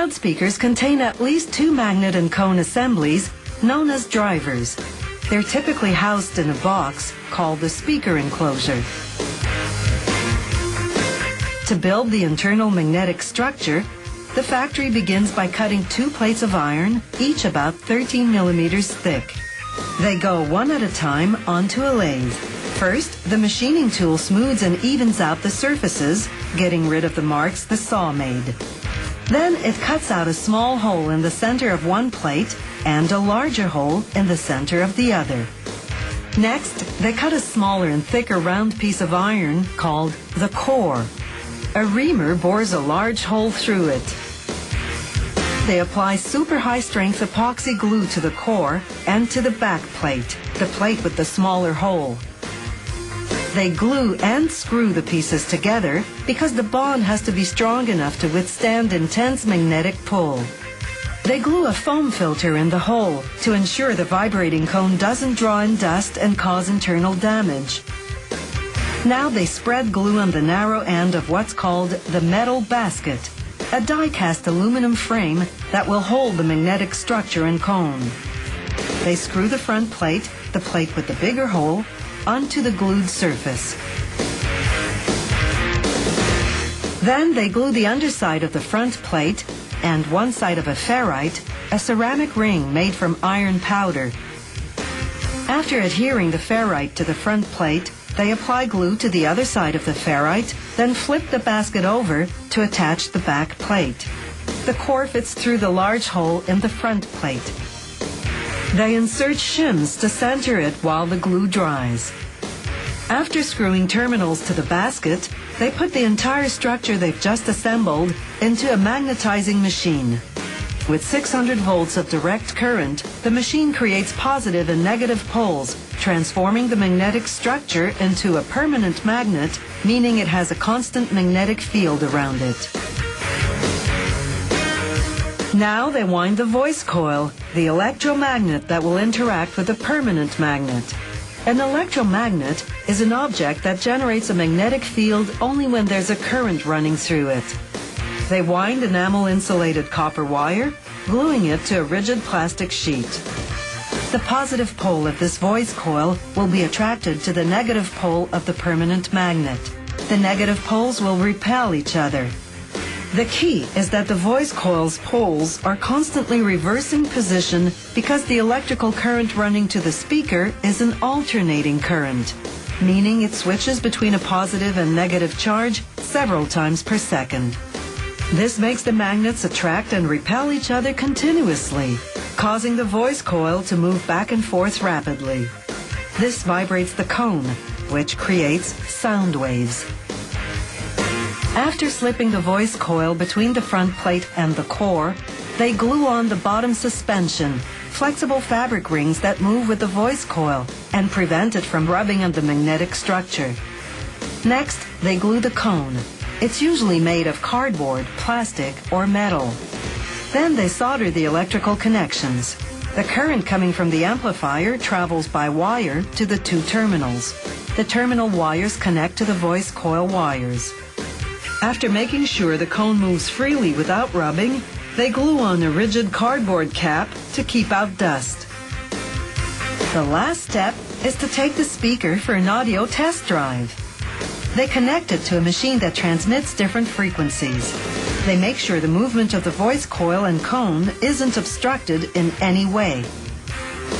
Loudspeakers contain at least two magnet and cone assemblies known as drivers. They're typically housed in a box called the speaker enclosure. To build the internal magnetic structure, the factory begins by cutting two plates of iron, each about 13 millimeters thick. They go one at a time onto a lathe. First, the machining tool smooths and evens out the surfaces, getting rid of the marks the saw made. Then it cuts out a small hole in the center of one plate and a larger hole in the center of the other. Next, they cut a smaller and thicker round piece of iron called the core. A reamer bores a large hole through it. They apply super high-strength epoxy glue to the core and to the back plate, the plate with the smaller hole. They glue and screw the pieces together because the bond has to be strong enough to withstand intense magnetic pull. They glue a foam filter in the hole to ensure the vibrating cone doesn't draw in dust and cause internal damage. Now they spread glue on the narrow end of what's called the metal basket, a die-cast aluminum frame that will hold the magnetic structure and cone. They screw the front plate, the plate with the bigger hole, onto the glued surface. Then they glue the underside of the front plate and one side of a ferrite, a ceramic ring made from iron powder. After adhering the ferrite to the front plate, they apply glue to the other side of the ferrite, then flip the basket over to attach the back plate. The core fits through the large hole in the front plate. They insert shims to center it while the glue dries. After screwing terminals to the basket, they put the entire structure they've just assembled into a magnetizing machine. With 600 volts of direct current, the machine creates positive and negative poles, transforming the magnetic structure into a permanent magnet, meaning it has a constant magnetic field around it. Now they wind the voice coil, the electromagnet that will interact with the permanent magnet. An electromagnet is an object that generates a magnetic field only when there's a current running through it. They wind enamel-insulated copper wire, gluing it to a rigid plastic sheet. The positive pole of this voice coil will be attracted to the negative pole of the permanent magnet. The negative poles will repel each other. The key is that the voice coil's poles are constantly reversing position because the electrical current running to the speaker is an alternating current, meaning it switches between a positive and negative charge several times per second. This makes the magnets attract and repel each other continuously, causing the voice coil to move back and forth rapidly. This vibrates the cone, which creates sound waves. After slipping the voice coil between the front plate and the core, they glue on the bottom suspension, flexible fabric rings that move with the voice coil and prevent it from rubbing on the magnetic structure. Next, they glue the cone. It's usually made of cardboard, plastic, or metal. Then they solder the electrical connections. The current coming from the amplifier travels by wire to the two terminals. The terminal wires connect to the voice coil wires. After making sure the cone moves freely without rubbing, they glue on a rigid cardboard cap to keep out dust. The last step is to take the speaker for an audio test drive. They connect it to a machine that transmits different frequencies. They make sure the movement of the voice coil and cone isn't obstructed in any way.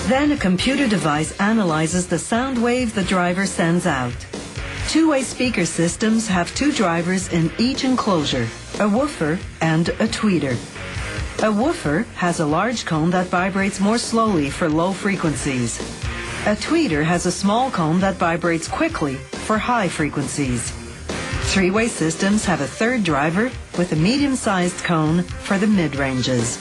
Then a computer device analyzes the sound wave the driver sends out. Two-way speaker systems have two drivers in each enclosure, a woofer and a tweeter. A woofer has a large cone that vibrates more slowly for low frequencies. A tweeter has a small cone that vibrates quickly for high frequencies. Three-way systems have a third driver with a medium-sized cone for the mid-ranges.